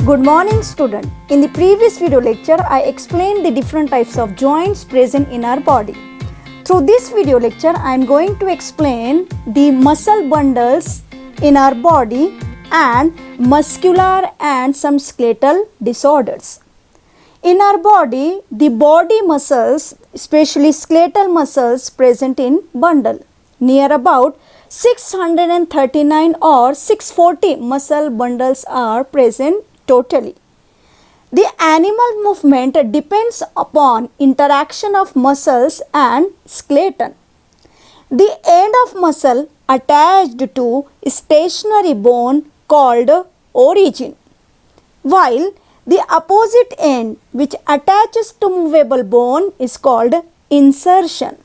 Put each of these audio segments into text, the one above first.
Good morning student. In the previous video lecture, I explained the different types of joints present in our body. Through this video lecture, I am going to explain the muscle bundles in our body and muscular and some skeletal disorders. In our body, the body muscles, especially skeletal muscles, present in bundle. Near about 639 or 640 muscle bundles are present totally. The animal movement depends upon interaction of muscles and skeleton. The end of muscle attached to stationary bone called origin, while the opposite end which attaches to movable bone is called insertion.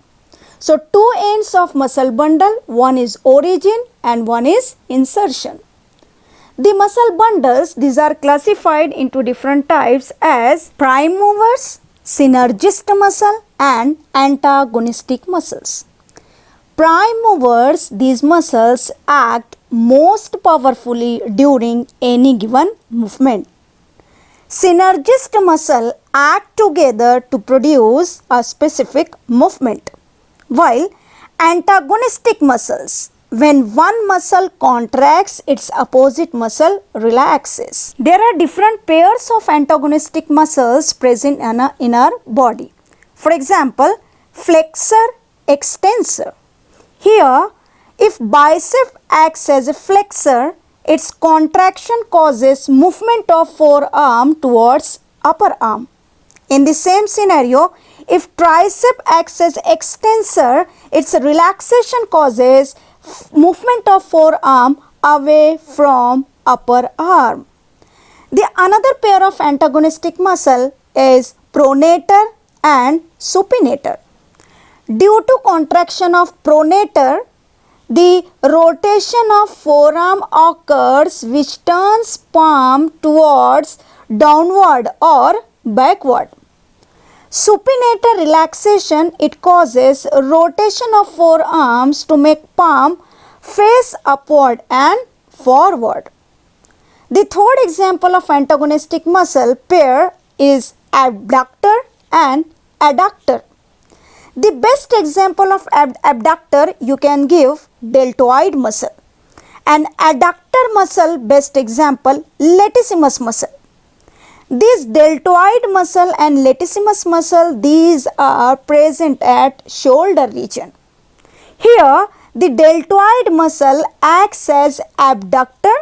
So, two ends of muscle bundle, one is origin and one is insertion. The muscle bundles, these are classified into different types as prime movers, synergist muscle and antagonistic muscles. Prime movers, these muscles act most powerfully during any given movement. Synergist muscle act together to produce a specific movement, while antagonistic muscles, when one muscle contracts, its opposite muscle relaxes. There are different pairs of antagonistic muscles present in our body. For example, flexor, extensor. Here, if bicep acts as a flexor, its contraction causes movement of forearm towards upper arm. In the same scenario, if tricep acts as extensor, its relaxation causes movement of forearm away from upper arm. The another pair of antagonistic muscle is pronator and supinator. Due to contraction of pronator, the rotation of forearm occurs which turns palm towards downward or backward. Supinator relaxation, it causes rotation of forearms to make palm face upward and forward. The third example of antagonistic muscle pair is abductor and adductor. The best example of abductor you can give deltoid muscle, and adductor muscle best example latissimus muscle. This deltoid muscle and latissimus muscle, these are present at shoulder region. Here the deltoid muscle acts as abductor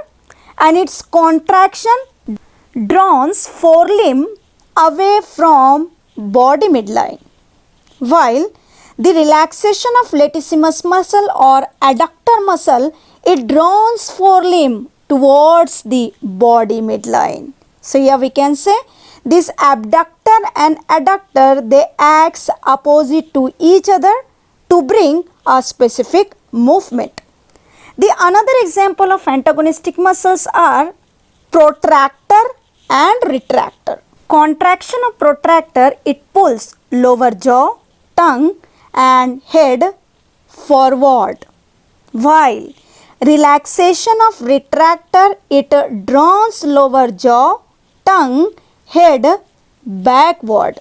and its contraction draws forelimb away from body midline, while the relaxation of latissimus muscle or adductor muscle, it draws forelimb towards the body midline. So, here we can say this abductor and adductor, they act opposite to each other to bring a specific movement. The another example of antagonistic muscles are protractor and retractor. Contraction of protractor, it pulls lower jaw, tongue and head forward, while relaxation of retractor, it draws lower jaw, tongue, head backward.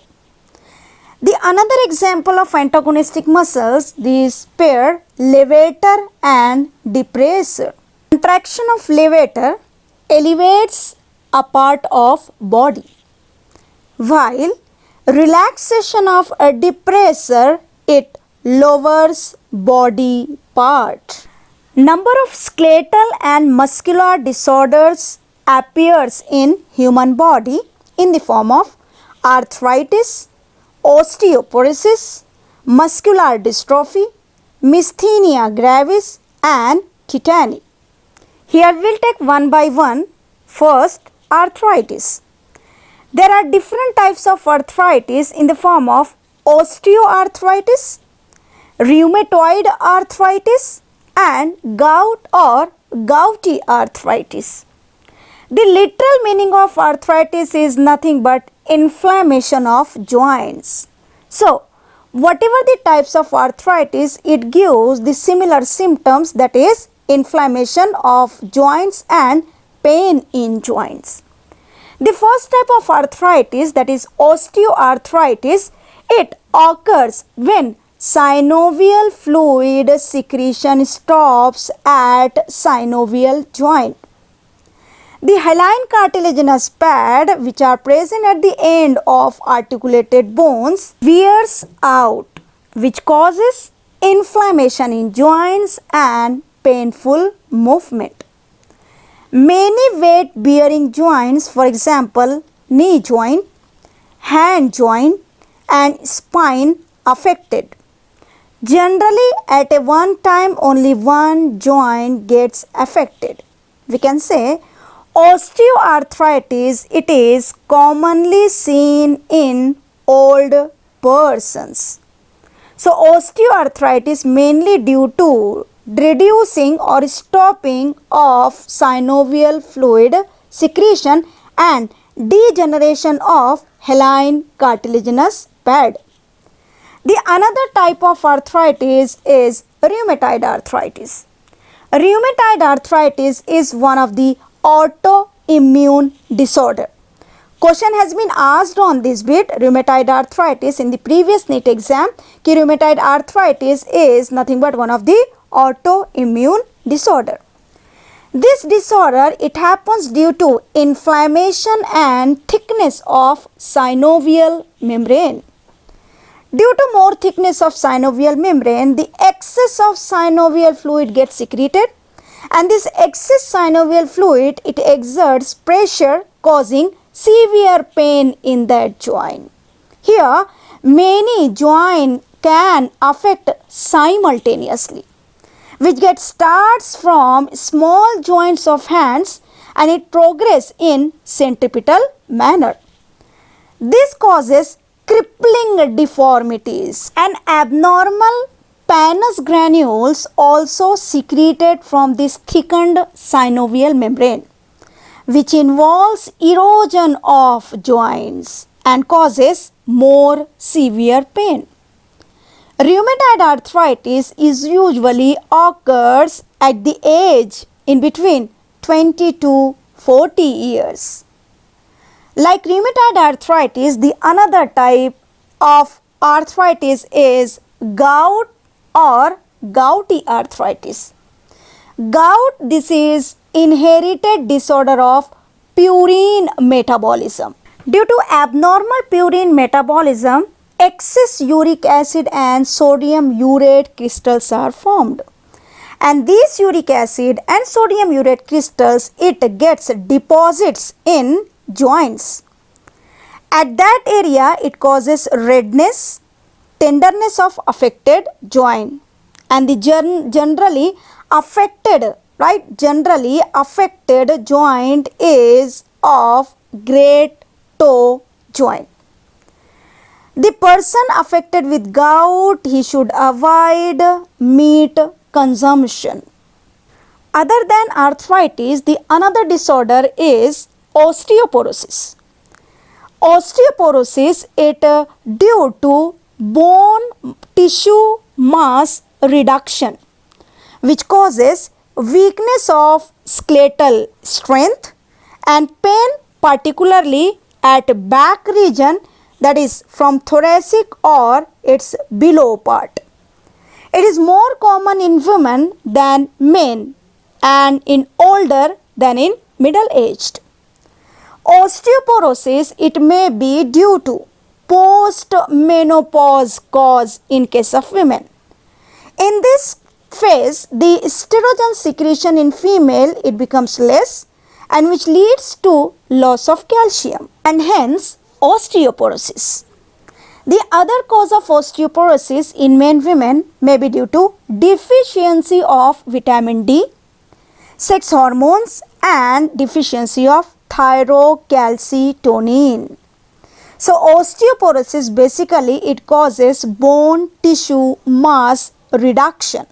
The another example of antagonistic muscles, these pair levator and depressor. Contraction of levator elevates a part of body, while relaxation of a depressor, it lowers body part. Number of skeletal and muscular disorders appears in human body in the form of arthritis, osteoporosis, muscular dystrophy, myasthenia gravis and tetany. Here we will take one by one. First, arthritis. There are different types of arthritis in the form of osteoarthritis, rheumatoid arthritis and gout or gouty arthritis. The literal meaning of arthritis is nothing but inflammation of joints. So, whatever the types of arthritis, it gives the similar symptoms, that is inflammation of joints and pain in joints. The first type of arthritis, that is osteoarthritis, it occurs when synovial fluid secretion stops at synovial joint. The hyaline cartilaginous pad, which are present at the end of articulated bones, wears out, which causes inflammation in joints and painful movement. Many weight-bearing joints, for example, knee joint, hand joint, and spine affected. Generally, at a one time, only one joint gets affected. We can say osteoarthritis, it is commonly seen in old persons. So, osteoarthritis mainly due to reducing or stopping of synovial fluid secretion and degeneration of hyaline cartilaginous pad. The another type of arthritis is rheumatoid arthritis. Rheumatoid arthritis is one of the autoimmune disorder. Question has been asked on this bit, rheumatoid arthritis, in the previous NEET exam. Ki rheumatoid arthritis is nothing but one of the autoimmune disorder. This disorder, it happens due to inflammation and thickness of synovial membrane. Due to more thickness of synovial membrane, the excess of synovial fluid gets secreted, and this excess synovial fluid, it exerts pressure causing severe pain in that joint. Here, many joints can affect simultaneously, which starts from small joints of hands and it progresses in centripetal manner. This causes crippling deformities and abnormal pannus granules also secreted from this thickened synovial membrane, which involves erosion of joints and causes more severe pain. Rheumatoid arthritis is usually occurs at the age in between 20 to 40 years. Like rheumatoid arthritis, the another type of arthritis is gout or gouty arthritis. Gout, this is inherited disorder of purine metabolism. Due to abnormal purine metabolism, excess uric acid and sodium urate crystals are formed. And these uric acid and sodium urate crystals, it gets deposits in joints. At that area, it causes redness, tenderness of affected joint, and the generally affected joint is of great toe joint. The person affected with gout, he should avoid meat consumption. Other than arthritis, the another disorder is osteoporosis. Osteoporosis, it due to bone tissue mass reduction, which causes weakness of skeletal strength and pain, particularly at back region, that is from thoracic or its below part. It is more common in women than men and in older than in middle-aged. Osteoporosis, it may be due to post-menopause cause in case of women. In this phase, the estrogen secretion in female, it becomes less, and which leads to loss of calcium and hence osteoporosis. The other cause of osteoporosis in men women may be due to deficiency of vitamin D, sex hormones, and deficiency of thyrocalcitonin. So osteoporosis, basically it causes bone tissue mass reduction.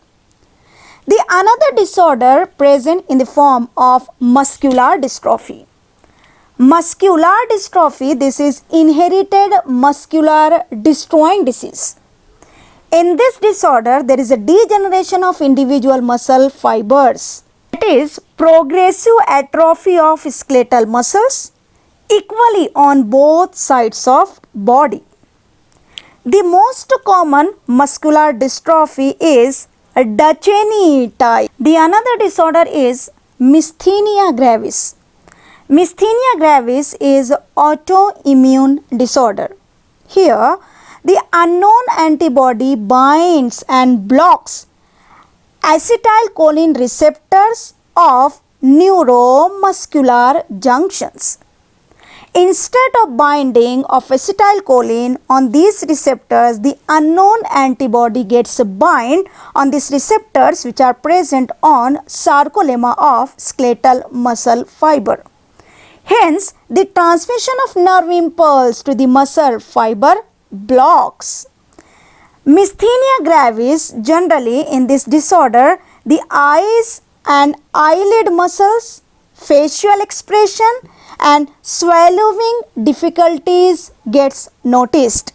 The another disorder present in the form of muscular dystrophy. Muscular dystrophy, this is inherited muscular destroying disease. In this disorder, there is a degeneration of individual muscle fibers. It is progressive atrophy of skeletal muscles, equally on both sides of body. The most common muscular dystrophy is Duchenne type. The another disorder is myasthenia gravis. Myasthenia gravis is autoimmune disorder. Here, the unknown antibody binds and blocks acetylcholine receptors of neuromuscular junctions. Instead of binding of acetylcholine on these receptors, the unknown antibody gets bind on these receptors which are present on sarcolemma of skeletal muscle fiber. Hence, the transmission of nerve impulse to the muscle fiber blocks. Myasthenia gravis, generally in this disorder, the eyes and eyelid muscles, facial expression and swallowing difficulties gets noticed.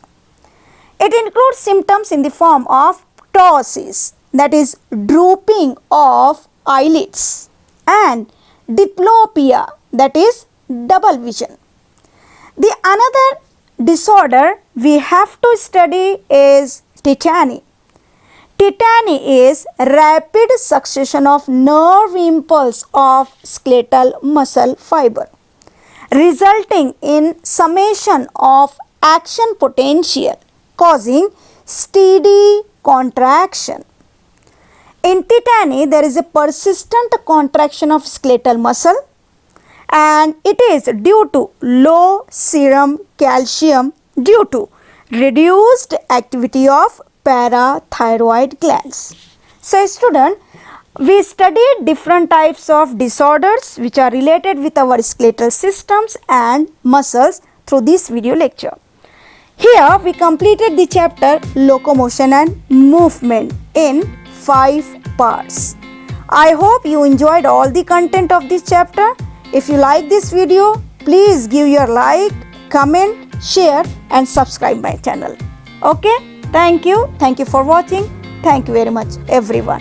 It includes symptoms in the form of ptosis, that is drooping of eyelids, and diplopia, that is double vision. The another disorder we have to study is tetany. Tetany is rapid succession of nerve impulse of skeletal muscle fiber, resulting in summation of action potential causing steady contraction. In tetany, there is a persistent contraction of skeletal muscle and it is due to low serum calcium due to reduced activity of parathyroid glands. So, student, we studied different types of disorders which are related with our skeletal systems and muscles through this video lecture. Here we completed the chapter locomotion and movement in 5 parts. I hope you enjoyed all the content of this chapter. If you like this video, please give your like, comment, share and subscribe my channel. Okay, thank you for watching. Thank you very much everyone.